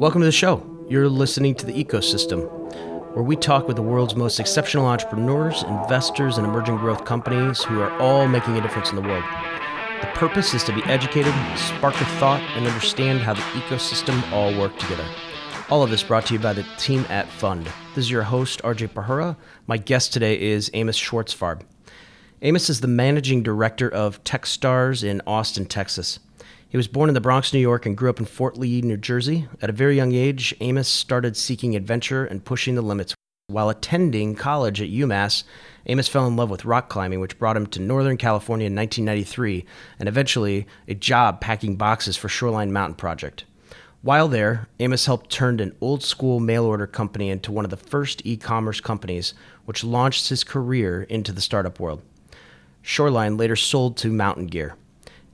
Welcome to the show. You're listening to The Ecosystem, where we talk with the world's most exceptional entrepreneurs, investors, and emerging growth companies who are all making a difference in the world. The purpose is to be educated, spark a thought, and understand how the ecosystem all work together. All of this brought to you by the team at Fund. This is your host, RJ Pahura. My guest today is Amos Schwartzfarb. Amos is the managing director of Techstars in Austin, Texas. He was born in the Bronx, New York, and grew up in Fort Lee, New Jersey. At a very young age, Amos started seeking adventure and pushing the limits. While attending college at UMass, Amos fell in love with rock climbing, which brought him to Northern California in 1993, and eventually a job packing boxes for Shoreline Mountain Project. While there, Amos helped turn an old-school mail-order company into one of the first e-commerce companies, which launched his career into the startup world. Shoreline later sold to Mountain Gear.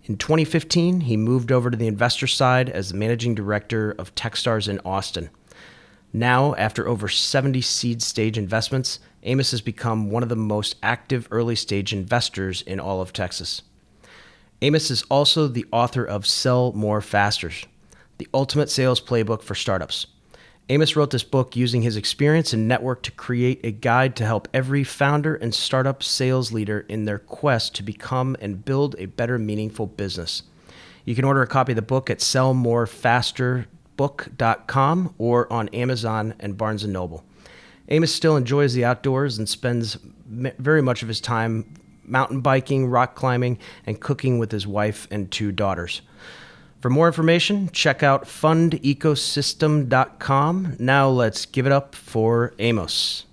In 2015, he moved over to the investor side as the managing director of Techstars in Austin. Now, after over 70 seed stage investments, Amos has become one of the most active early stage investors in all of Texas. Amos is also the author of Sell More Faster, the ultimate sales playbook for startups. Amos wrote this book using his experience and network to create a guide to help every founder and startup sales leader in their quest to become and build a better, meaningful business. You can order a copy of the book at sellmorefasterbook.com or on Amazon and Barnes & Noble. Amos still enjoys the outdoors and spends very much of his time mountain biking, rock climbing, and cooking with his wife and 2 daughters. For more information, check out fundecosystem.com. Now let's give it up for Amos.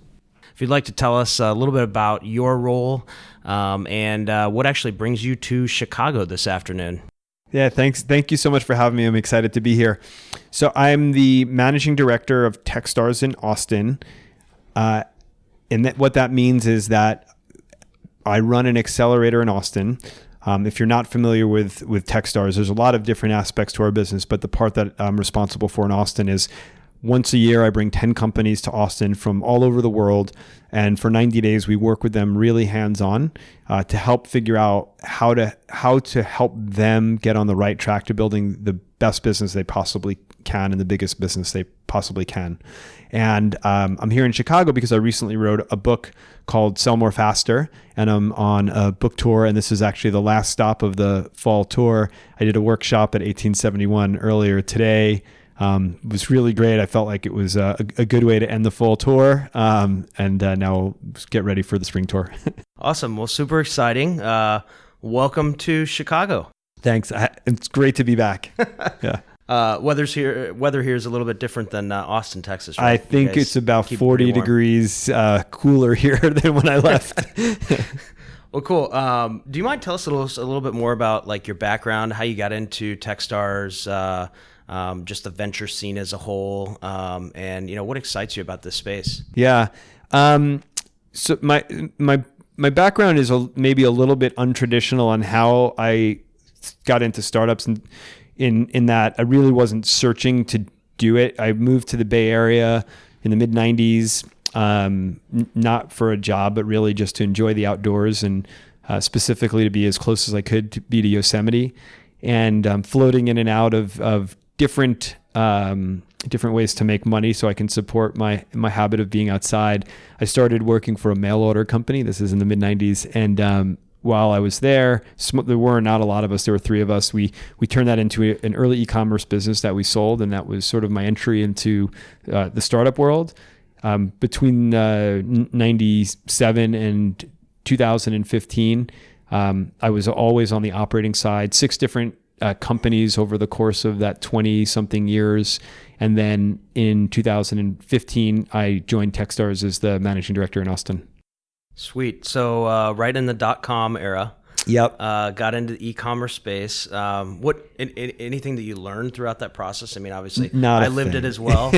If you'd like to tell us a little bit about your role and what actually brings you to Chicago this afternoon. Yeah, thanks. Thank you so much for having me. I'm excited to be here. So I'm the managing director of Techstars in Austin. What that means is that I run an accelerator in Austin. If you're not familiar with Techstars, there's a lot of different aspects to our business, but the part that I'm responsible for in Austin is once a year, I bring 10 companies to Austin from all over the world. And for 90 days, we work with them really hands-on to help figure out how to help them get on the right track to building the best business they possibly can and the biggest business they possibly can. And I'm here in Chicago because I recently wrote a book called Sell More Faster, and I'm on a book tour, and this is actually the last stop of the fall tour. I did a workshop at 1871 earlier today. It was really great. I felt like it was a good way to end the fall tour, and now we'll get ready for the spring tour. Awesome. Well, super exciting. Welcome to Chicago. Thanks. It's great to be back. Yeah. Weather here is a little bit different than Austin, Texas, right? I think it's about 40 degrees cooler here than when I left. Well, cool. Do you mind tell us a little bit more about like your background, how you got into Techstars, just the venture scene as a whole, and what excites you about this space? Yeah. So my background is maybe a little bit untraditional on how I got into startups, and in that I really wasn't searching to do it. I moved to the Bay Area in the mid-90s, not for a job, but really just to enjoy the outdoors and specifically to be as close as I could to be to Yosemite, and floating in and out of different ways to make money so I can support my habit of being outside. I started working for a mail order company. This is in the mid-90s, and while I was there were not a lot of us. There were 3 of us. We turned that into an early e-commerce business that we sold, and that was sort of my entry into the startup world. Between 97 and 2015, I was always on the operating side, 6 different companies over the course of that 20-something years. And then in 2015, I joined Techstars as the managing director in Austin. Sweet. So right in the .com era. Yep. Got into the e-commerce space. Anything that you learned throughout that process? I mean, obviously, I lived it as well.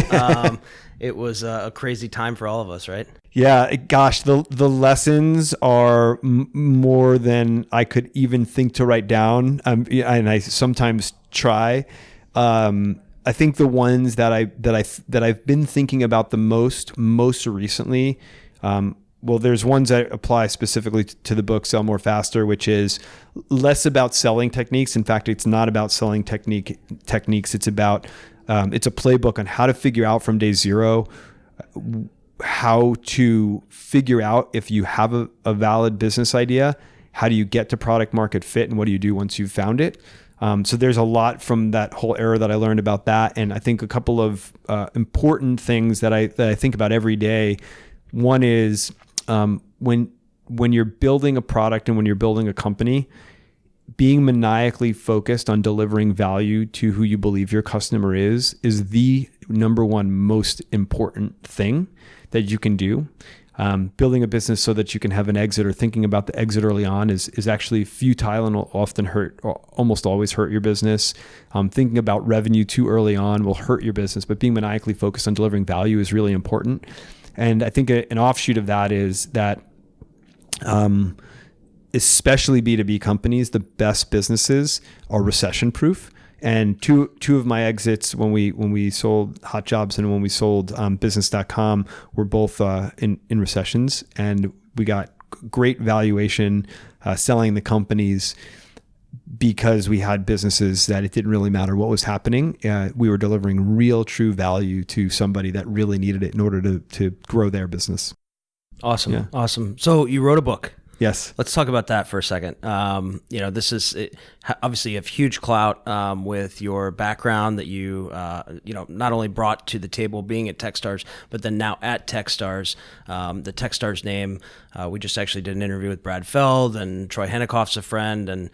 It was a crazy time for all of us, right? Yeah. Gosh, the lessons are more than I could even think to write down. And I sometimes try. I think the ones that I've been thinking about the most recently. Well, there's ones that apply specifically to the book Sell More Faster, which is less about selling techniques. In fact, it's not about selling techniques. It's about It's a playbook on how to figure out from day zero how to figure out if you have a valid business idea, how do you get to product market fit, and what do you do once you've found it. So there's a lot from that whole era that I learned about that. And I think a couple of important things that I think about every day. One is when you're building a product and when you're building a company, being maniacally focused on delivering value to who you believe your customer is the number one most important thing that you can do. Building a business so that you can have an exit or thinking about the exit early on is actually futile and will often hurt, or almost always hurt your business. Thinking about revenue too early on will hurt your business, but being maniacally focused on delivering value is really important. And I think an offshoot of that is that especially B2B companies, the best businesses are recession proof. And two of my exits when we sold Hot Jobs and when we sold business.com were both in recessions, and we got great valuation selling the companies because we had businesses that it didn't really matter what was happening. We were delivering real true value to somebody that really needed it in order to grow their business. Awesome. Yeah. Awesome. So you wrote a book. Yes. Let's talk about that for a second. This is obviously you have huge clout with your background that you not only brought to the table being at Techstars, but then now at Techstars. The Techstars name, we just actually did an interview with Brad Feld, and Troy Hennicoff's a friend, and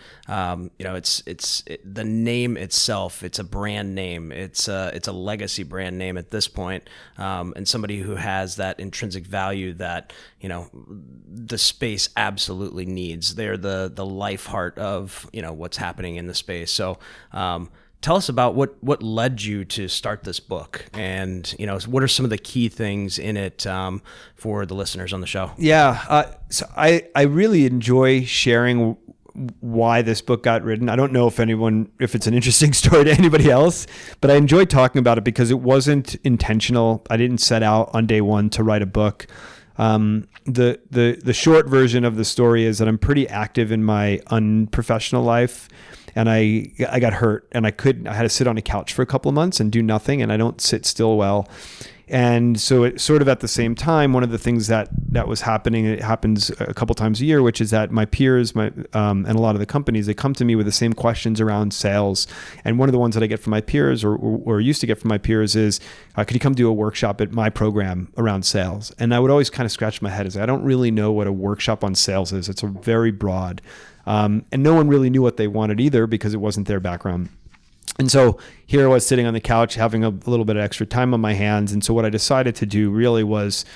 it's the name itself. It's a brand name. It's a legacy brand name at this point, and somebody who has that intrinsic value that the space absolutely needs. They're the life heart of what's happening in the space. So tell us about what led you to start this book, and what are some of the key things in it for the listeners on the show. So I really enjoy sharing why this book got written. I don't know if it's an interesting story to anybody else, but I enjoy talking about it because it wasn't intentional. I didn't set out on day one to write a book. The short version of the story is that I'm pretty active in my unprofessional life, and I got hurt, and I had to sit on a couch for a couple of months and do nothing, and I don't sit still well. And so it sort of at the same time, one of the things that was happening, it happens a couple times a year, which is that my peers, and a lot of the companies, they come to me with the same questions around sales. And one of the ones that I get from my peers or used to get from my peers is, could you come do a workshop at my program around sales? And I would always kind of scratch my head as I don't really know what a workshop on sales is. It's a very broad, and no one really knew what they wanted either because it wasn't their background. And so here I was sitting on the couch having a little bit of extra time on my hands. And so what I decided to do really was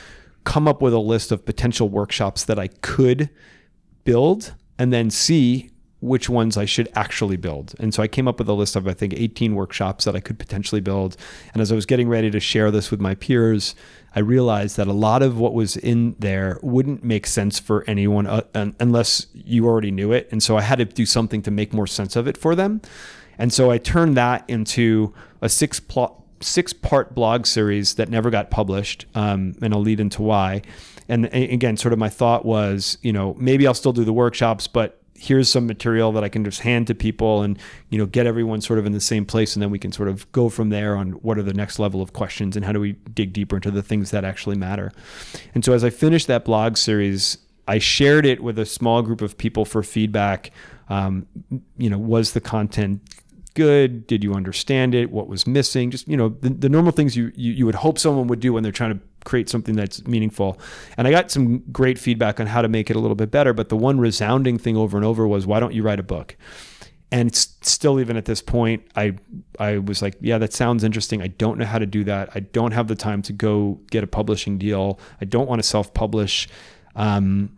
come up with a list of potential workshops that I could build and then see which ones I should actually build. And so I came up with a list of, I think, 18 workshops that I could potentially build. And as I was getting ready to share this with my peers, I realized that a lot of what was in there wouldn't make sense for anyone unless you already knew it. And so I had to do something to make more sense of it for them. And so I turned that into a six-part blog series that never got published, and I'll lead into why. And again, sort of my thought was, maybe I'll still do the workshops, but here's some material that I can just hand to people and, get everyone sort of in the same place, and then we can sort of go from there on what are the next level of questions and how do we dig deeper into the things that actually matter. And so as I finished that blog series, I shared it with a small group of people for feedback. Was the content good? Did you understand it? What was missing? Just, the normal things you would hope someone would do when they're trying to create something that's meaningful. And I got some great feedback on how to make it a little bit better. But the one resounding thing over and over was, why don't you write a book? And it's still, even at this point, I was like, yeah, that sounds interesting. I don't know how to do that. I don't have the time to go get a publishing deal. I don't want to self-publish. And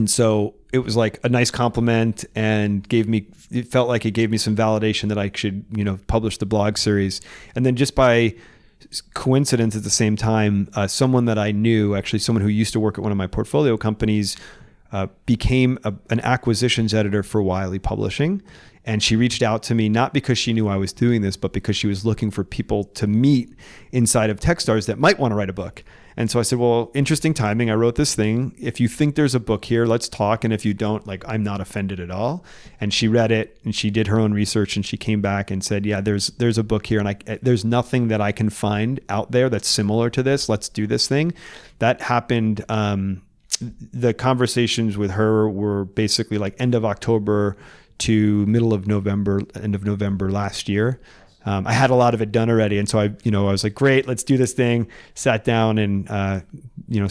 so it was like a nice compliment and it felt like it gave me some validation that I should, publish the blog series. And then just by coincidence at the same time, someone that I knew, actually someone who used to work at one of my portfolio companies, became an acquisitions editor for Wiley Publishing. And she reached out to me, not because she knew I was doing this, but because she was looking for people to meet inside of Techstars that might want to write a book. And so I said, well, interesting timing. I wrote this thing. If you think there's a book here, let's talk. And if you don't, like, I'm not offended at all. And she read it and she did her own research and she came back and said, yeah, there's a book here. And there's nothing that I can find out there that's similar to this. Let's do this thing. That happened. The conversations with her were basically like end of October to middle of November, end of November last year. I had a lot of it done already. And so I was like, great, let's do this thing. Sat down and,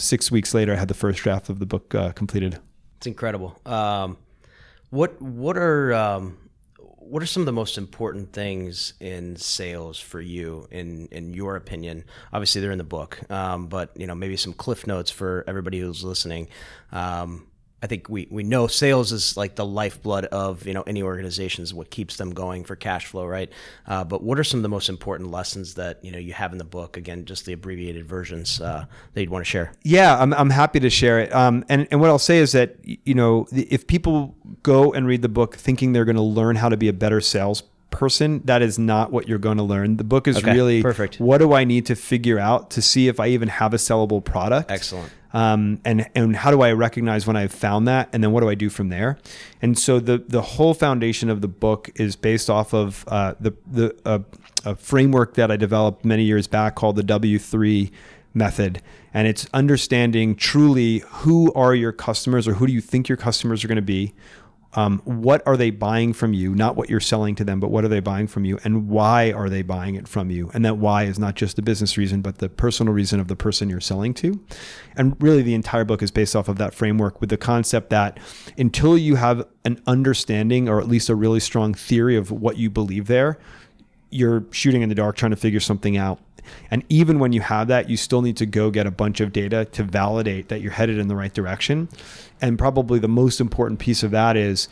6 weeks later, I had the first draft of the book completed. It's incredible. What are some of the most important things in sales for you, in your opinion? Obviously, they're in the book, but maybe some cliff notes for everybody who's listening. I think we know sales is like the lifeblood of any organization, is what keeps them going for cash flow, right? But what are some of the most important lessons that you have in the book? Again, just the abbreviated versions that you'd want to share. Yeah, I'm happy to share it. And what I'll say is that if people go and read the book thinking they're going to learn how to be a better salesperson, that is not what you're going to learn. The book is really perfect. What do I need to figure out to see if I even have a sellable product? Excellent. And how do I recognize when I've found that, and then what do I do from there? And so the whole foundation of the book is based off of a framework that I developed many years back called the W3 method. And it's understanding truly who are your customers, or who do you think your customers are going to be? What are they buying from you? Not what you're selling to them, but what are they buying from you, and why are they buying it from you? And that why is not just the business reason, but the personal reason of the person you're selling to. And really the entire book is based off of that framework, with the concept that until you have an understanding, or at least a really strong theory of what you believe there, you're shooting in the dark trying to figure something out. And even when you have that, you still need to go get a bunch of data to validate that you're headed in the right direction. And probably the most important piece of that is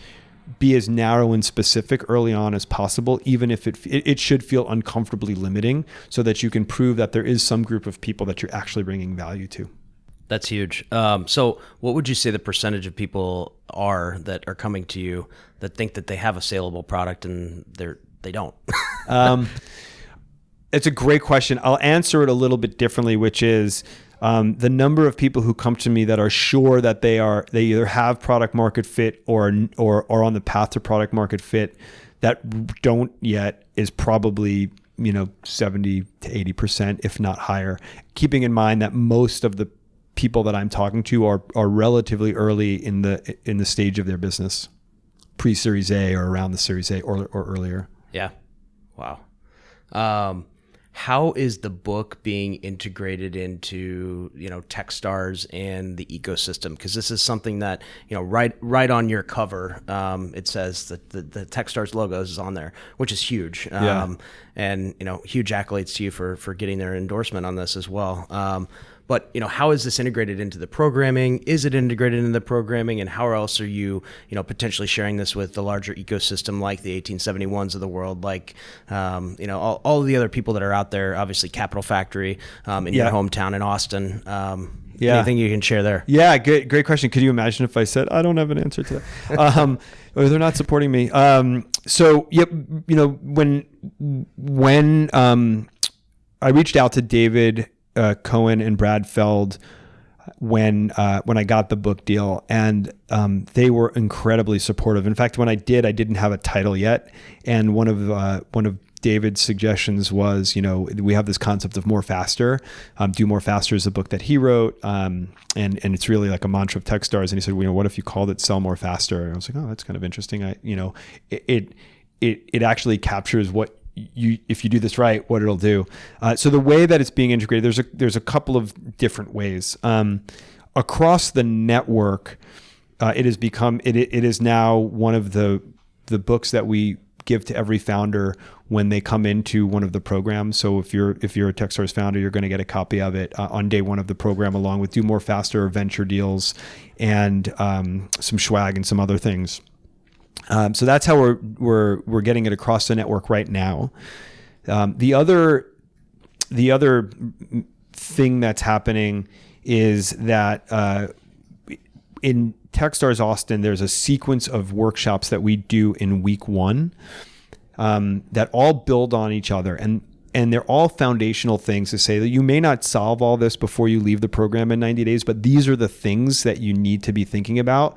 be as narrow and specific early on as possible, even if it should feel uncomfortably limiting, so that you can prove that there is some group of people that you're actually bringing value to. That's huge. So what would you say the percentage of people are that are coming to you that think that they have a saleable product and they don't? It's a great question. I'll answer it a little bit differently, which is the number of people who come to me that are sure that they either have product market fit or are on the path to product market fit that don't yet is probably 70 to 80%, if not higher. Keeping in mind that most of the people that I'm talking to are relatively early in the stage of their business, pre-Series A or around the Series A or earlier. Yeah. Wow. How is the book being integrated into, Techstars and the ecosystem? Because this is something that, right on your cover, it says that the Techstars logo is on there, which is huge. And, huge accolades to you for getting their endorsement on this as well. But, how is this integrated into the programming? Is it integrated into the programming? And how else are you, potentially sharing this with the larger ecosystem, like the 1871s of the world, like, all of the other people that are out there, obviously Capital Factory in your hometown in Austin. Anything you can share there? Yeah, great question. Could you imagine if I said, I don't have an answer to that? Or they're not supporting me. When I reached out to David Cohen and Brad Feld when I got the book deal, and they were incredibly supportive. In fact, when I didn't have a title yet, and one of David's suggestions was, we have this concept of more faster. Do More Faster is a book that he wrote, and it's really like a mantra of Techstars. And he said, what if you called it Sell More Faster? And I was like, oh, that's kind of interesting. It actually captures what if you do this right, what it'll do. So the way that it's being integrated, there's a couple of different ways. Across the network, it is now one of the books that we give to every founder when they come into one of the programs. So if you're a Techstars founder, you're going to get a copy of it on day one of the program, along with Do More Faster, venture deals, and some swag and some other things. So that's how we're getting it across the network right now. The other thing that's happening is that in Techstars Austin, there's a sequence of workshops that we do in week 1 that all build on each other. And they're all foundational things to say that you may not solve all this before you leave the program in 90 days, but these are the things that you need to be thinking about.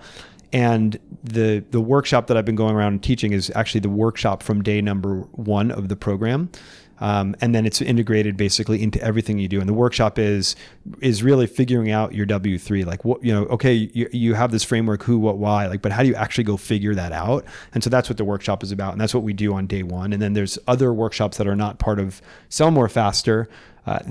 And the workshop that I've been going around and teaching is actually the workshop from day number 1 of the program. And then it's integrated basically into everything you do. And the workshop is really figuring out your W3, like what, okay, you have this framework, who, what, why, like, but how do you actually go figure that out? And so that's what the workshop is about. And that's what we do on day 1. And then there's other workshops that are not part of Sell More Faster, are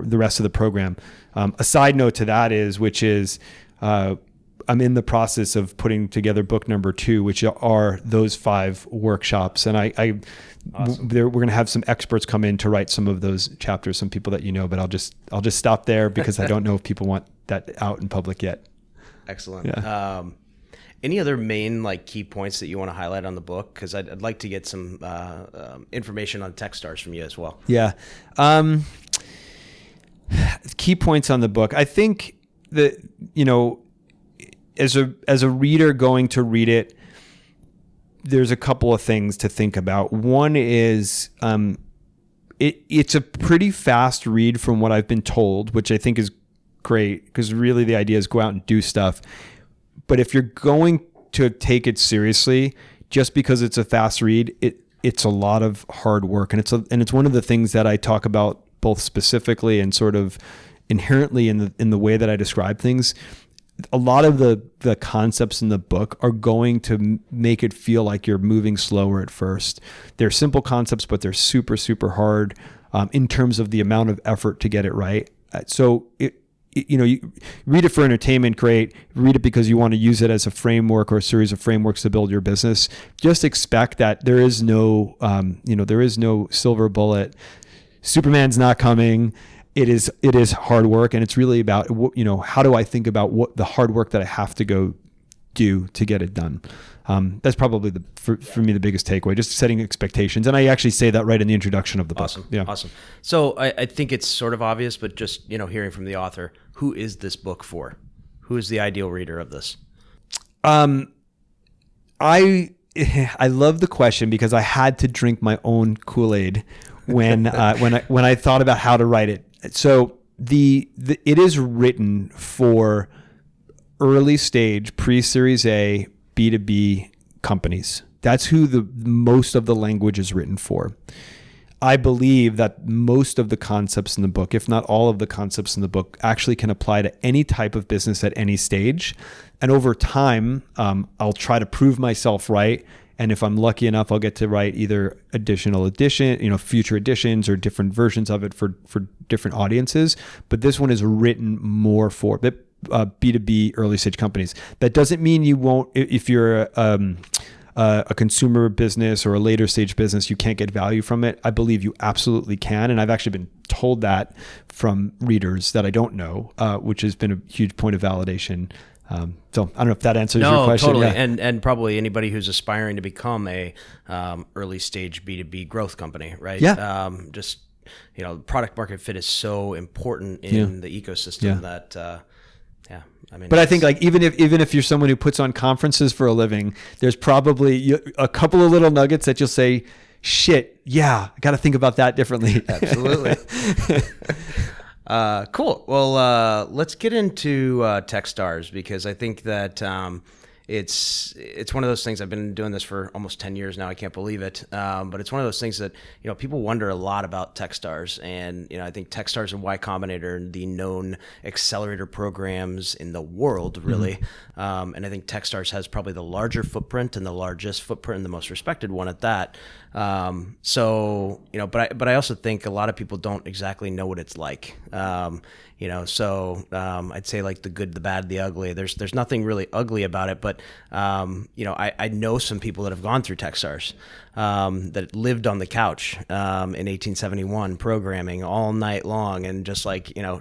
the rest of the program. A side note to that is, I'm in the process of putting together book number 2, which are those 5 workshops. And awesome. We're going to have some experts come in to write some of those chapters, some people that but I'll just stop there because I don't know if people want that out in public yet. Excellent. Yeah. Any other main key points that you want to highlight on the book? Because I'd like to get some information on Techstars from you as well. Yeah. Key points on the book. I think that, as a reader going to read it, there's a couple of things to think about. One is it's a pretty fast read from what I've been told, which I think is great because really the idea is go out and do stuff. But if you're going to take it seriously, just because it's a fast read, it's a lot of hard work, and it's one of the things that I talk about both specifically and sort of inherently in the way that I describe things. A lot of the concepts in the book are going to make it feel like you're moving slower at first. They're simple concepts, but they're super, super hard in terms of the amount of effort to get it right. So you read it for entertainment, great. Read it because you want to use it as a framework or a series of frameworks to build your business. Just expect that there is no silver bullet. Superman's not coming. It is hard work, and it's really about, how do I think about what the hard work that I have to go do to get it done. That's probably for me the biggest takeaway, just setting expectations. And I actually say that right in the introduction of the book. Awesome. Yeah. Awesome. So I think it's sort of obvious, but just, hearing from the author, who is this book for? Who is the ideal reader of this? I love the question because I had to drink my own Kool-Aid when I thought about how to write it. So it is written for early stage pre-Series A B2B companies. That's who the most of the language is written for. I believe that most of the concepts in the book, if not all of the concepts in the book, actually can apply to any type of business at any stage. And over time, I'll try to prove myself right. And if I'm lucky enough, I'll get to write either future editions or different versions of it for different audiences. But this one is written more for B2B early stage companies. That doesn't mean you won't, if you're a consumer business or a later stage business, you can't get value from it. I believe you absolutely can. And I've actually been told that from readers that I don't know, which has been a huge point of validation. So I don't know if that answers your question. Totally. Yeah. And probably anybody who's aspiring to become a early stage B2B growth company, right? Yeah. Product market fit is so important in the ecosystem that, but I think even if you're someone who puts on conferences for a living, there's probably a couple of little nuggets that you'll say, shit, yeah, I got to think about that differently. Absolutely. Cool. Well, let's get into Techstars, because I think that it's one of those things. I've been doing this for almost 10 years now. I can't believe it. But it's one of those things that, people wonder a lot about Techstars. And, I think Techstars and Y Combinator are the known accelerator programs in the world, really. Mm-hmm. And I think Techstars has probably the larger footprint and the largest footprint and the most respected one at that. But I also think a lot of people don't exactly know what it's like. I'd say like the good, the bad, the ugly. There's nothing really ugly about it, but I know some people that have gone through Techstars, that lived on the couch in 1871 programming all night long and just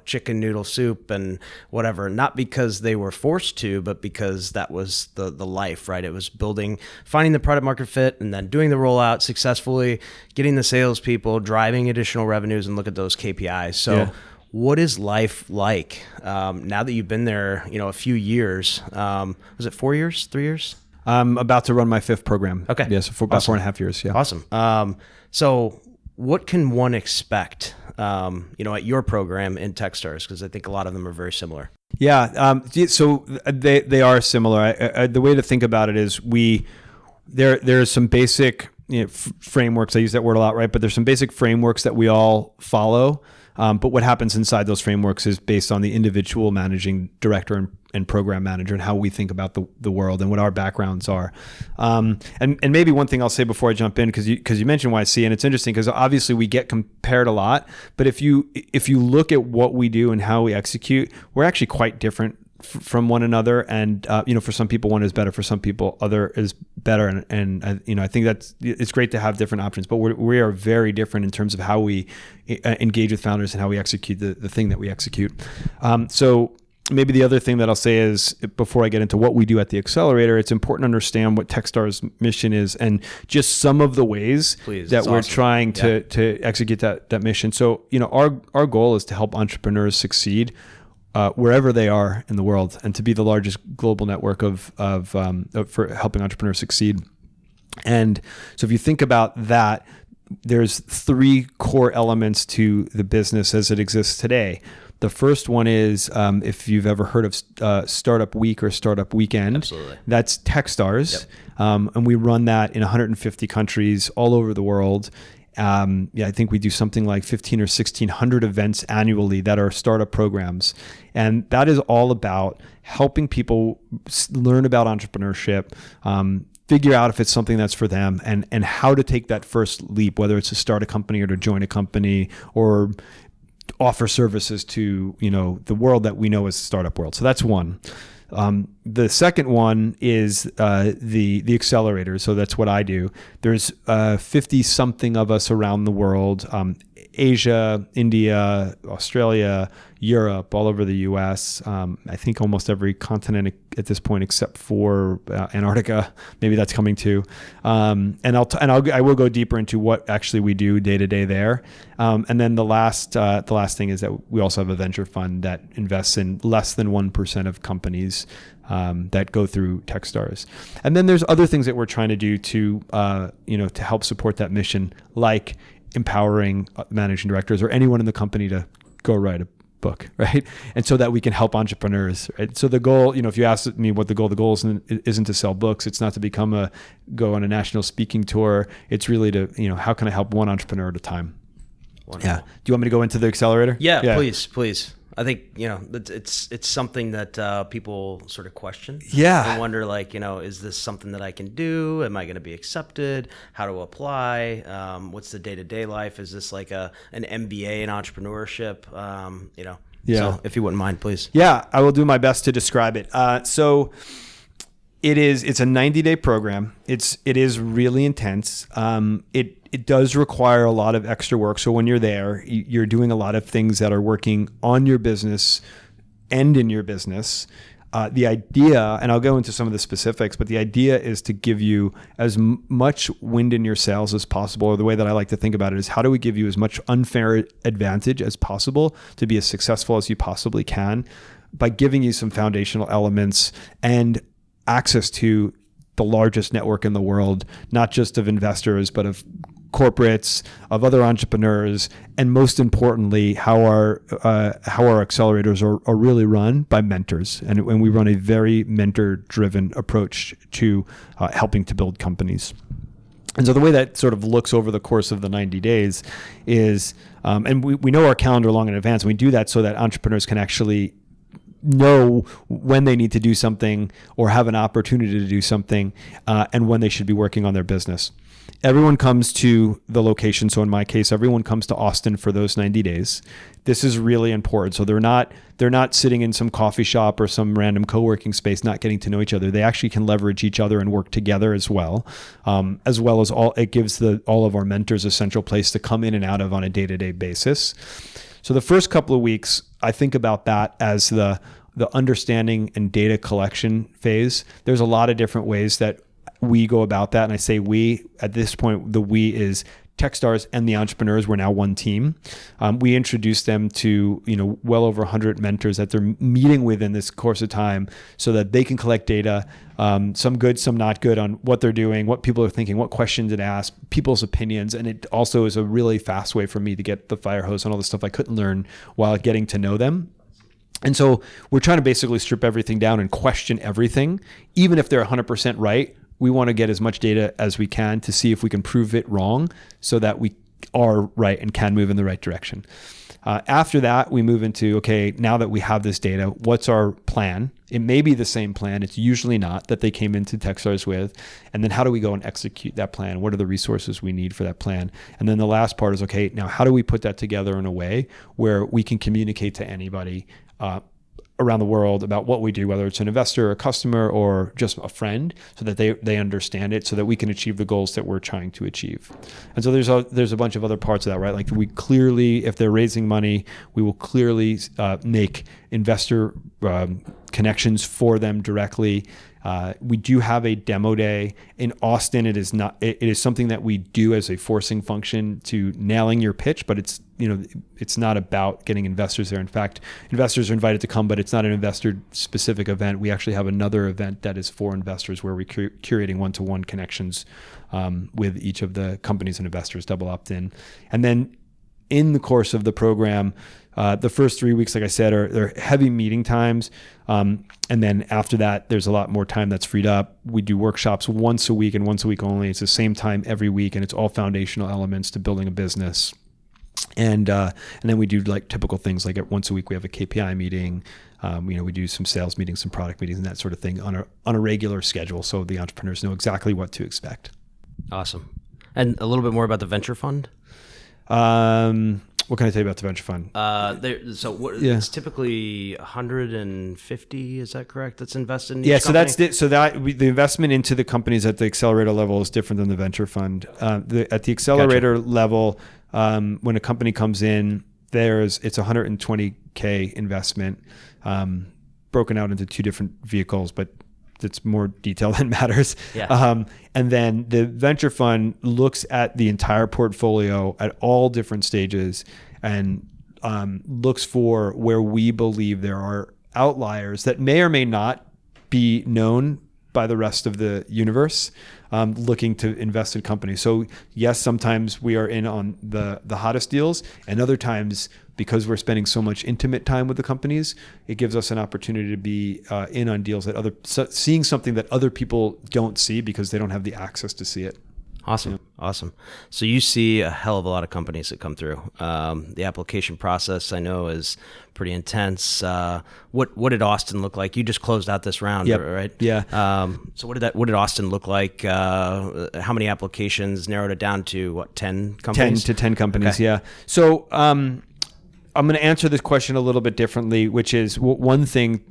chicken noodle soup and whatever, not because they were forced to, but because that was the life, right? It was finding the product market fit and then doing the rollout successfully, getting the salespeople, driving additional revenues, and look at those KPIs. So What is life like now that you've been there, a few years? Was it 4 years, 3 years? I'm about to run my 5th program. Okay. Yeah, so for about 4.5 years. Yeah. Awesome. So what can one expect, at your program in Techstars? Because I think a lot of them are very similar. Yeah. So they are similar. The way to think about it is there's some basic frameworks. I use that word a lot, right? But there's some basic frameworks that we all follow. But what happens inside those frameworks is based on the individual managing director and program manager and how we think about the world and what our backgrounds are. And maybe one thing I'll say before I jump in, because you mentioned YC, and it's interesting because obviously we get compared a lot, but if you look at what we do and how we execute, we're actually quite different from one another. And for some people one is better, for some people other is better, and I think it's great to have different options, but we are very different in terms of how we engage with founders and how we execute the thing that we execute. So maybe the other thing that I'll say is, before I get into what we do at the accelerator, it's important to understand what Techstars' mission is and just some of the ways that we're trying to execute that mission. So our goal is to help entrepreneurs succeed wherever they are in the world, and to be the largest global network for helping entrepreneurs succeed. And so if you think about that, there's 3 core elements to the business as it exists today. The first one is, if you've ever heard of Startup Week or Startup Weekend, absolutely, that's Techstars. Yep. And we run that in 150 countries all over the world. I think we do something like 1,500 or 1,600 events annually that are startup programs. And that is all about helping people learn about entrepreneurship, figure out if it's something that's for them, and how to take that first leap, whether it's to start a company or to join a company or offer services to the world that we know as the startup world. So that's one. The second one is the accelerator. So that's what I do. There's 50 something of us around the world, Asia, India, Australia, Europe, all over the US. I think almost every continent at this point except for Antarctica. Maybe that's coming too. And I will go deeper into what actually we do day to day there. And then the last thing is that we also have a venture fund that invests in less than 1% of companies that go through Techstars. And then there's other things that we're trying to do to help support that mission, like empowering managing directors or anyone in the company to go write a book, right? And so that we can help entrepreneurs, right? So the goal, if you ask me what the goal isn't to sell books. It's not to go on a national speaking tour. It's really to, how can I help one entrepreneur at a time? Wonderful. Yeah. Do you want me to go into the accelerator? Yeah. Please. I think, it's something that people sort of question. Yeah. I wonder, is this something that I can do? Am I going to be accepted? How to apply? What's the day-to-day life? Is this like an MBA in entrepreneurship? Yeah. So if you wouldn't mind, please. Yeah, I will do my best to describe it. So it's a 90-day program. It is really intense. It does require a lot of extra work. So when you're there, you're doing a lot of things that are working on your business and in your business. The idea, and I'll go into some of the specifics, but the idea is to give you as much wind in your sails as possible. Or the way that I like to think about it is, how do we give you as much unfair advantage as possible to be as successful as you possibly can by giving you some foundational elements and access to the largest network in the world, not just of investors, but of corporates, of other entrepreneurs, and most importantly, how our accelerators are really run by mentors. And we run a very mentor-driven approach to helping to build companies. And so the way that sort of looks over the course of the 90 days is, and we know our calendar long in advance, and we do that so that entrepreneurs can actually know when they need to do something or have an opportunity to do something, and when they should be working on their business. Everyone comes to the location. So in my case, everyone comes to Austin for those 90 days. This is really important. So they're not sitting in some coffee shop or some random co-working space, not getting to know each other. They actually can leverage each other and work together as well as it gives all of our mentors a central place to come in and out of on a day-to-day basis. So the first couple of weeks, I think about that as the understanding and data collection phase. There's a lot of different ways that we go about that. And I say we, at this point, the we is Techstars and the entrepreneurs were now one team. We introduced them to, well over 100 mentors that they're meeting with in this course of time so that they can collect data, some good, some not good, on what they're doing, what people are thinking, what questions it asks, people's opinions. And it also is a really fast way for me to get the fire hose on all the stuff I couldn't learn while getting to know them. And so we're trying to basically strip everything down and question everything. Even if they're 100% right, we want to get as much data as we can to see if we can prove it wrong so that we are right and can move in the right direction. After that, we move into, okay, now that we have this data, what's our plan? It may be the same plan. It's usually not that they came into Techstars with. And then how do we go and execute that plan? What are the resources we need for that plan? And then the last part is, okay, now how do we put that together in a way where we can communicate to anybody around the world about what we do, whether it's an investor, a customer, or just a friend, so that they understand it, so that we can achieve the goals that we're trying to achieve. And so there's a bunch of other parts of that, right? Like, we clearly, if they're raising money, we will clearly make investor connections for them directly. We do have a demo day in Austin. It is something that we do as a forcing function to nailing your pitch, but it's not about getting investors there. In fact, investors are invited to come, but it's not an investor specific event. We actually have another event that is for investors where we're curating one-to-one connections with each of the companies and investors, double opt-in. And then in the course of the program, the first 3 weeks, like I said, are heavy meeting times. And then after that, there's a lot more time that's freed up. We do workshops once a week and once a week only. It's the same time every week, and it's all foundational elements to building a business. And then we do like typical things, like once a week we have a KPI meeting. We do some sales meetings, some product meetings, and that sort of thing on a regular schedule, so the entrepreneurs know exactly what to expect. Awesome. And a little bit more about the venture fund. What can I tell you about the venture fund? It's typically 150. Is that correct? That's invested in each company? company? The investment into the companies at the accelerator level is different than the venture fund. At the accelerator level, when a company comes in, it's $120K investment, broken out into two different vehicles, but it's more detail than matters. Yeah. And then the venture fund looks at the entire portfolio at all different stages and looks for where we believe there are outliers that may or may not be known by the rest of the universe, looking to invest in companies. So yes, sometimes we are in on the hottest deals, and other times, because we're spending so much intimate time with the companies, it gives us an opportunity to be in on deals seeing something that other people don't see because they don't have the access to see it. Awesome. Awesome. So you see a hell of a lot of companies that come through. The application process, I know, is pretty intense. What did Austin look like? You just closed out this round, right? Yeah. So what did Austin look like? How many applications? Narrowed it down to 10 companies? 10 companies. Okay. Yeah. So I'm going to answer this question a little bit differently, which is one thing.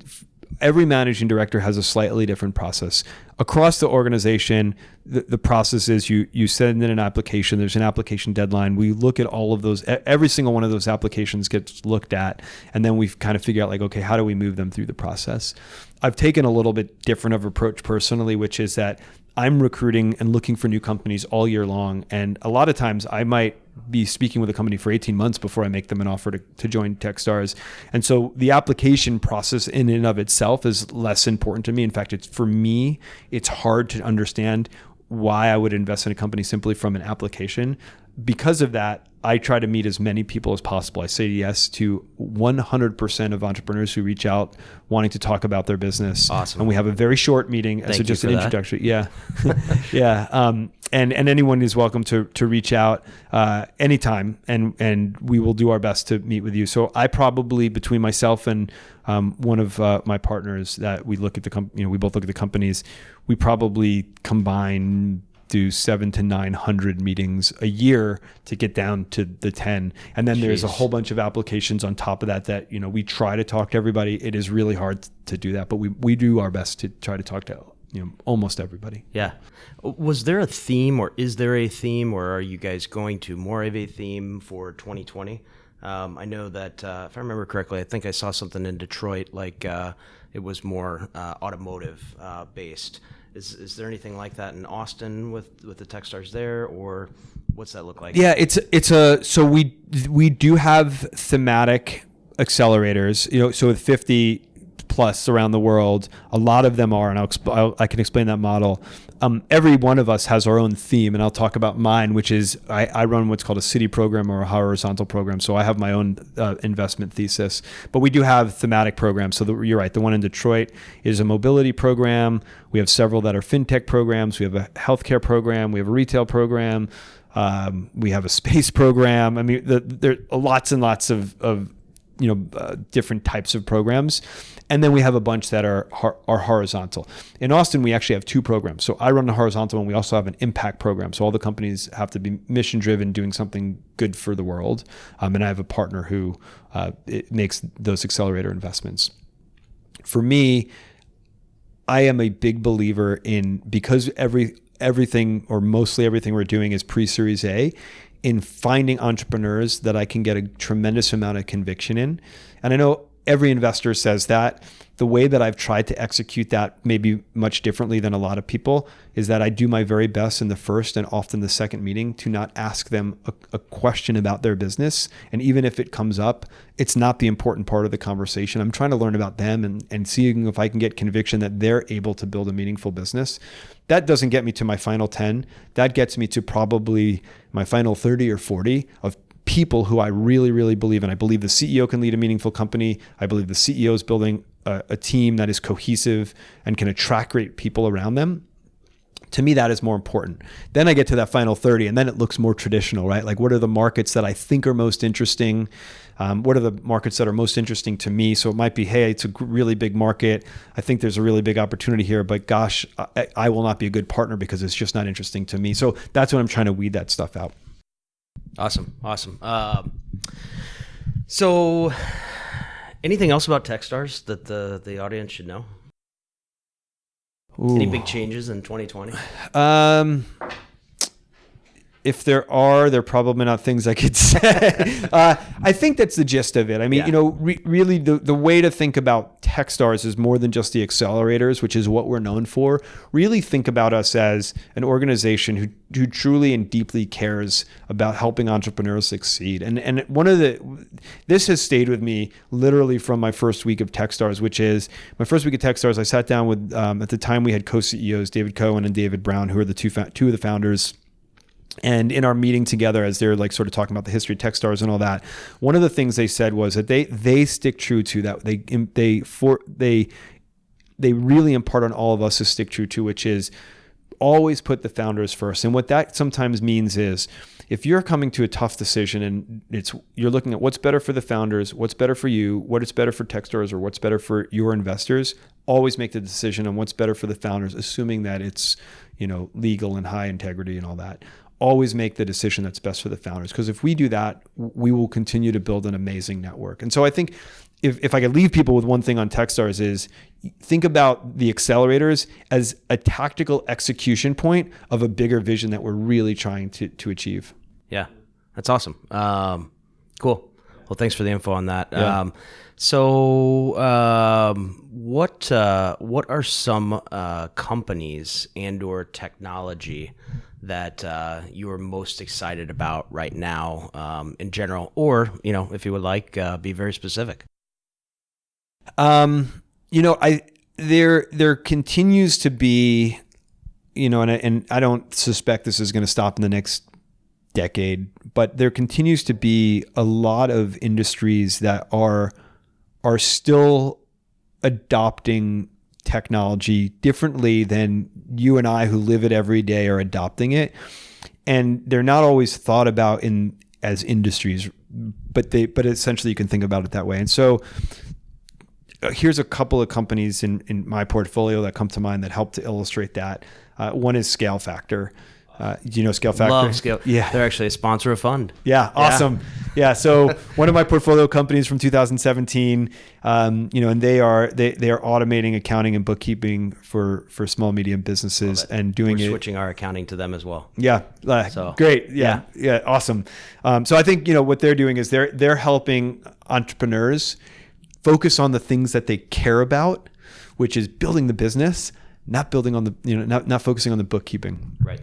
Every managing director has a slightly different process. Across the organization, the process is you send in an application, there's an application deadline. We look at all of those, every single one of those applications gets looked at, and then we kind of figure out, like, okay, how do we move them through the process? I've taken a little bit different of approach personally, which is that I'm recruiting and looking for new companies all year long. And a lot of times I might be speaking with a company for 18 months before I make them an offer to join Techstars. And so the application process in and of itself is less important to me. In fact, for me, it's hard to understand why I would invest in a company simply from an application. Because of that, I try to meet as many people as possible. I say yes to 100% of entrepreneurs who reach out wanting to talk about their business. Awesome. And we have a very short meeting as just an introductory. Yeah. Yeah. And anyone is welcome to reach out anytime, and we will do our best to meet with you. So I probably, between myself and one of my partners that we look at we both look at the companies, we probably combine do 700 to 900 meetings a year to get down to the 10. And then there's a whole bunch of applications on top of that, we try to talk to everybody. It is really hard to do that, but we do our best to try to talk to almost everybody. Yeah. Was there a theme, or is there a theme, or are you guys going to more of a theme for 2020? I know that if I remember correctly, I think I saw something in Detroit, like it was more automotive based. Is there anything like that in Austin with the Techstars there, or what's that look like? Yeah, so we do have thematic accelerators, so with 50 plus around the world, a lot of them are, and I can explain that model. Every one of us has our own theme, and I'll talk about mine, which is I run what's called a city program or a horizontal program. So I have my own investment thesis, but we do have thematic programs. So you're right. The one in Detroit is a mobility program. We have several that are fintech programs. We have a healthcare program. We have a retail program. We have a space program. I mean, there are lots and lots of different types of programs. And then we have a bunch that are horizontal. In Austin, we actually have two programs. So I run the horizontal, and we also have an impact program. So all the companies have to be mission driven, doing something good for the world. And I have a partner who it makes those accelerator investments. For me, I am a big believer in, because everything or mostly everything we're doing is pre-Series A, in finding entrepreneurs that I can get a tremendous amount of conviction in. And I know every investor says that. The way that I've tried to execute that, maybe much differently than a lot of people, is that I do my very best in the first and often the second meeting to not ask them a question about their business. And even if it comes up, it's not the important part of the conversation. I'm trying to learn about them and seeing if I can get conviction that they're able to build a meaningful business. That doesn't get me to my final 10. That gets me to probably my final 30 or 40 of people who I really, really believe in. I believe the CEO can lead a meaningful company. I believe the CEO is building a team that is cohesive and can attract great people around them. To me, that is more important. Then I get to that final 30, and then it looks more traditional, right? Like, what are the markets that I think are most interesting? What are the markets that are most interesting to me? So it might be, hey, it's a really big market. I think there's a really big opportunity here, but gosh, I will not be a good partner because it's just not interesting to me. So that's when I'm trying to weed that stuff out. Awesome. So anything else about Techstars that the audience should know? Ooh. Any big changes in 2020? If there are, they're probably not things I could say. I think that's the gist of it. I mean, really the way to think about Techstars is more than just the accelerators, which is what we're known for. Really think about us as an organization who truly and deeply cares about helping entrepreneurs succeed. And this has stayed with me literally from my first week of Techstars, which is my first week of Techstars. I sat down with, at the time we had co-CEOs, David Cohen and David Brown, who are the two of the founders. And in our meeting together, as they're like sort of talking about the history of Techstars and all that, one of the things they said was that they stick true to that. They really impart on all of us to stick true to, which is always put the founders first. And what that sometimes means is, if you're coming to a tough decision and you're looking at what's better for the founders, what's better for you, what is better for Techstars, or what's better for your investors, always make the decision on what's better for the founders, assuming that it's legal and high integrity and all that. Always make the decision that's best for the founders. Because if we do that, we will continue to build an amazing network. And so I think if I could leave people with one thing on Techstars is, think about the accelerators as a tactical execution point of a bigger vision that we're really trying to achieve. Yeah, that's awesome. Cool. Well, thanks for the info on that. Yeah. What are some companies and or technology that you are most excited about right now, in general, or if you would like, be very specific? There continues to be, and I don't suspect this is going to stop in the next decade, but there continues to be a lot of industries that are still adopting technology differently than you and I, who live it every day, are adopting it. And they're not always thought about as industries, but essentially you can think about it that way. And so here's a couple of companies in my portfolio that come to mind that help to illustrate that. One is Scale Factor. Do you know Scale Factor? Love Scale. Yeah. They're actually a sponsor of fund. Yeah. Awesome. Yeah. So one of my portfolio companies from 2017, and they are automating accounting and bookkeeping for small, medium businesses and doing We're switching our accounting to them as well. Yeah. Great. Yeah. Awesome. So I think, what they're doing is they're helping entrepreneurs focus on the things that they care about, which is building the business, not building on the, not focusing on the bookkeeping. Right.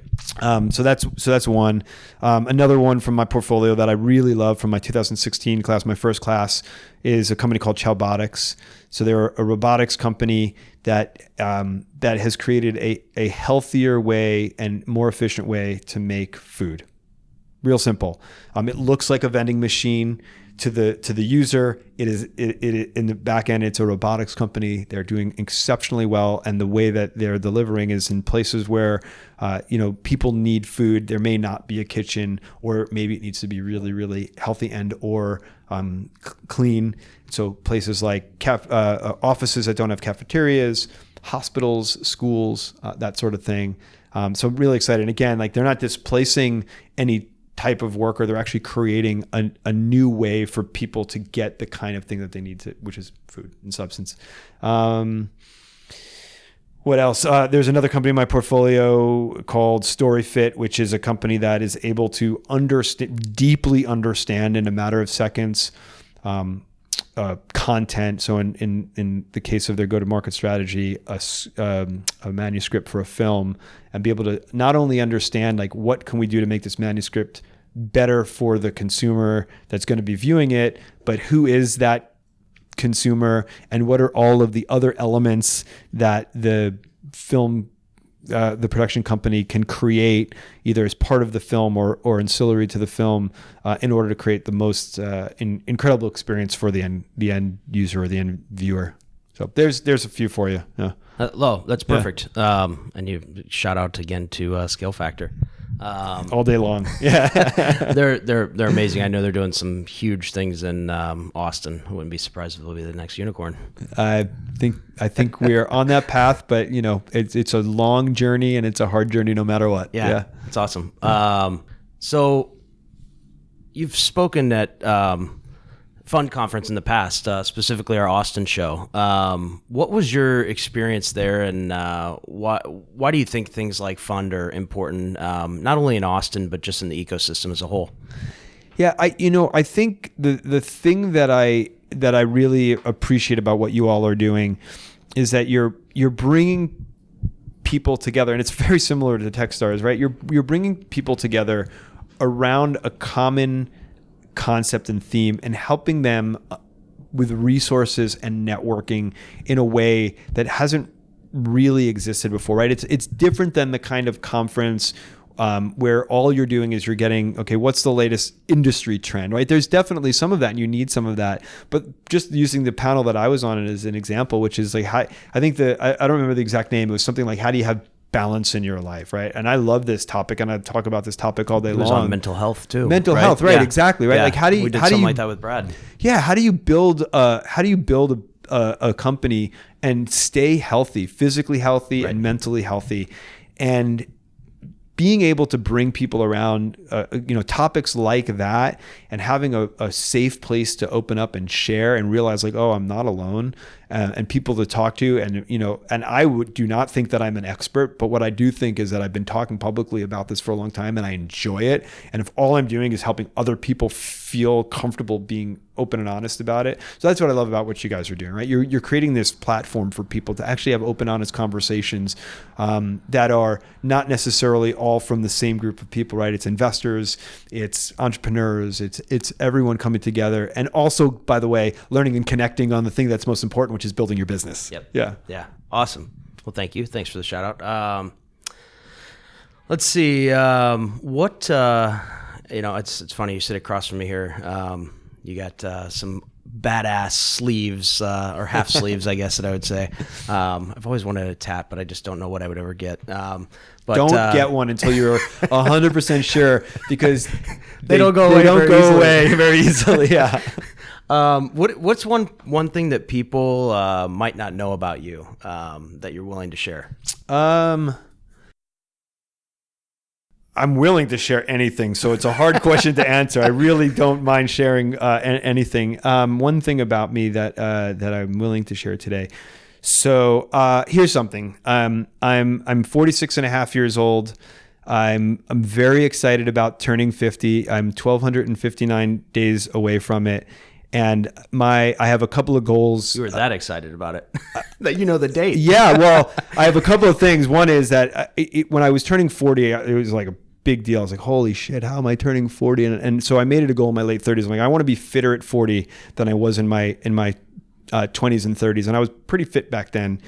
So that's one. Another one from my portfolio that I really love from my 2016 class, my first class, is a company called Chowbotics. So they're a robotics company that has created a healthier way and more efficient way to make food. Real simple. It looks like a vending machine to the user. It is in the back end. It's a robotics company. They're doing exceptionally well, and the way that they're delivering is in places where people need food. There may not be a kitchen, or maybe it needs to be really, really healthy and or clean. So places like offices that don't have cafeterias, hospitals, schools, that sort of thing. So I'm really excited. And again, like, they're not displacing any type of worker. They're actually creating a new way for people to get the kind of thing that they need to, which is food and substance. What else? There's another company in my portfolio called StoryFit, which is a company that is able to deeply understand in a matter of seconds content. So in the case of their go-to-market strategy, a manuscript for a film, and be able to not only understand, like, what can we do to make this manuscript better for the consumer that's going to be viewing it, but who is that consumer, and what are all of the other elements that the film, the production company can create either as part of the film or ancillary to the film, in order to create the most incredible experience for the end user or the end viewer. So there's a few for you. Yeah. That's perfect. Yeah. And you shout out again to Scale Factor. All day long. Yeah. They're amazing. I know they're doing some huge things in Austin. I wouldn't be surprised if they'll be the next unicorn. I think we're on that path, but it's a long journey, and it's a hard journey no matter what. Yeah. It's awesome. So you've spoken at Fund Conference in the past, specifically our Austin show. What was your experience there, and why do you think things like Fund are important, not only in Austin, but just in the ecosystem as a whole? Yeah, I think the thing that I really appreciate about what you all are doing is that you're bringing people together, and it's very similar to Techstars, right? You're bringing people together around a common concept and theme, and helping them with resources and networking in a way that hasn't really existed before, right? It's different than the kind of conference where all you're doing is you're getting, okay, what's the latest industry trend, right? There's definitely some of that, and you need some of that. But just using the panel that I was on as an example, which is like, I think I don't remember the exact name. It was something like, how do you have balance in your life, right? And I love this topic, and I talk about this topic all day long. It was on mental health too. Mental health, right? Yeah. Exactly, right? Yeah. Like, we did something like that with Brad. Yeah, how do you build a company and stay healthy, physically healthy, right, and mentally healthy, and being able to bring people around, topics like that, and having a safe place to open up and share and realize, like, oh, I'm not alone, and people to talk to. And I do not think that I'm an expert, but what I do think is that I've been talking publicly about this for a long time, and I enjoy it. And if all I'm doing is helping other people feel comfortable being open and honest about it. So that's what I love about what you guys are doing, right? You're creating this platform for people to actually have open, honest conversations that are not necessarily all from the same group of people, right? It's investors, it's entrepreneurs, it's everyone coming together. And also, by the way, learning and connecting on the thing that's most important, which is building your business. Yep. Yeah. Yeah. Awesome. Well, thank you. Thanks for the shout out. Let's see. It's funny. You sit across from me here. You got some badass sleeves, or half sleeves, I guess that I would say. I've always wanted a tat, but I just don't know what I would ever get. But don't get one until you're 100% sure, because they don't go away very easily. Yeah. What's one thing that people might not know about you that you're willing to share? I'm willing to share anything, so it's a hard question to answer. I really don't mind sharing anything. One thing about me that I'm willing to share today. So here's something. I'm 46 and a half years old. I'm very excited about turning 50. I'm 1,259 days away from it. And I have a couple of goals. You were that excited about it that you know the date. Yeah, well, I have a couple of things. One is that when I was turning 40, it was like a big deal. I was like, holy shit, how am I turning 40? And so I made it a goal in my late 30s. I'm like, I want to be fitter at 40 than I was in my 20s and 30s. And I was pretty fit back then.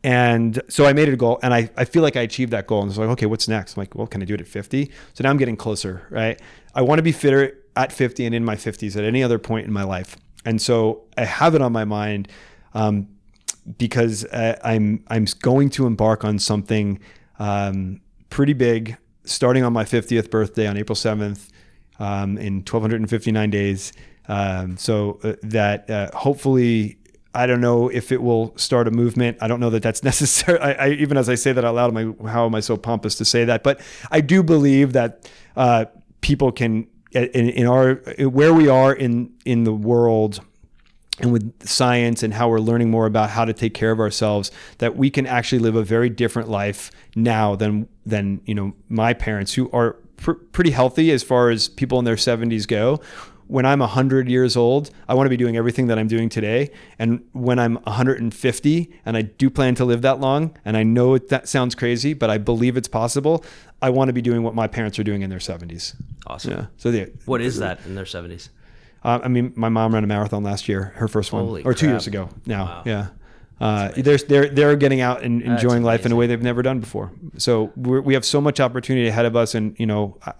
And so I made it a goal, and I feel like I achieved that goal. And it's like, okay, what's next? I'm like, well, can I do it at 50? So now I'm getting closer, right? I want to be fitter at 50 and in my 50s at any other point in my life. And so I have it on my mind because I'm going to embark on something pretty big, starting on my 50th birthday on April 7th in 1,259 days. So that hopefully, I don't know if it will start a movement. I don't know that that's necessary. I even as I say that out loud, how am I so pompous to say that? But I do believe that people can, in our where we are in the world, and with science and how we're learning more about how to take care of ourselves, that we can actually live a very different life now than my parents, who are pretty healthy as far as people in their 70s go. When I'm 100 years old, I want to be doing everything that I'm doing today. And when I'm 150, and I do plan to live that long, and I know that sounds crazy, but I believe it's possible, I want to be doing what my parents are doing in their 70s. Awesome. Yeah. So what is that in their 70s? I mean, my mom ran a marathon last year, her first one, Holy or 2 crap. years ago now. Wow. Yeah. They're getting out and enjoying life in a way they've never done before. So we have so much opportunity ahead of us, and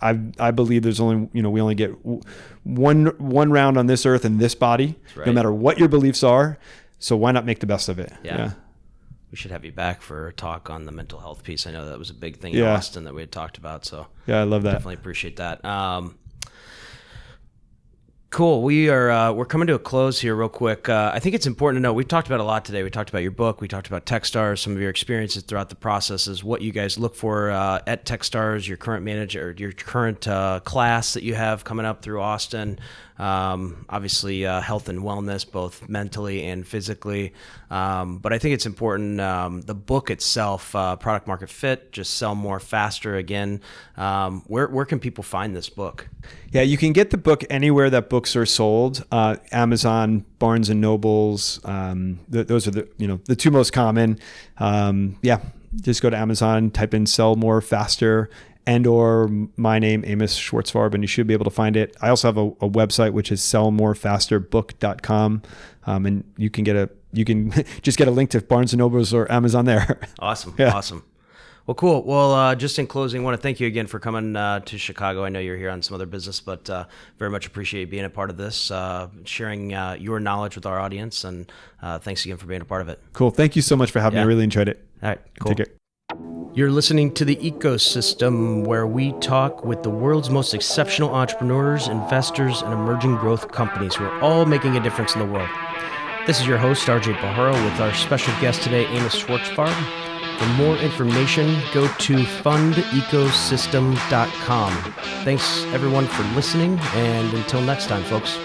I believe there's only we only get one round on this earth and this body, right. No matter what your beliefs are. So why not make the best of it? Yeah. We should have you back for a talk on the mental health piece. I know that was a big thing in Austin that we had talked about. So yeah, I love that. Definitely appreciate that. Cool. We're coming to a close here real quick. I think it's important to know, we've talked about a lot today. We talked about your book. We talked about Techstars, some of your experiences throughout the processes, what you guys look for at Techstars, your current manager, your current class that you have coming up through Austin. Obviously health and wellness, both mentally and physically. But I think it's important, the book itself, Product Market Fit, Just Sell More Faster. Again, where can people find this book? Yeah, you can get the book anywhere that books are sold. Amazon, Barnes and Nobles. Those are the two most common. Just go to Amazon, type in "Sell More Faster" and/or my name, Amos Schwartzfarb, and you should be able to find it. I also have a website, which is sellmorefasterbook.com, and you can just get a link to Barnes and Nobles or Amazon there. Awesome. Yeah. Awesome. Well, cool. Well, just in closing, I want to thank you again for coming to Chicago. I know you're here on some other business, but very much appreciate you being a part of this, sharing your knowledge with our audience, and thanks again for being a part of it. Cool. Thank you so much for having me. I really enjoyed it. All right. Cool. Take care. You're listening to The Ecosystem, where we talk with the world's most exceptional entrepreneurs, investors, and emerging growth companies who are all making a difference in the world. This is your host, RJ Pajaro, with our special guest today, Amos Schwartzfarb. For more information, go to fundecosystem.com. Thanks, everyone, for listening, and until next time, folks.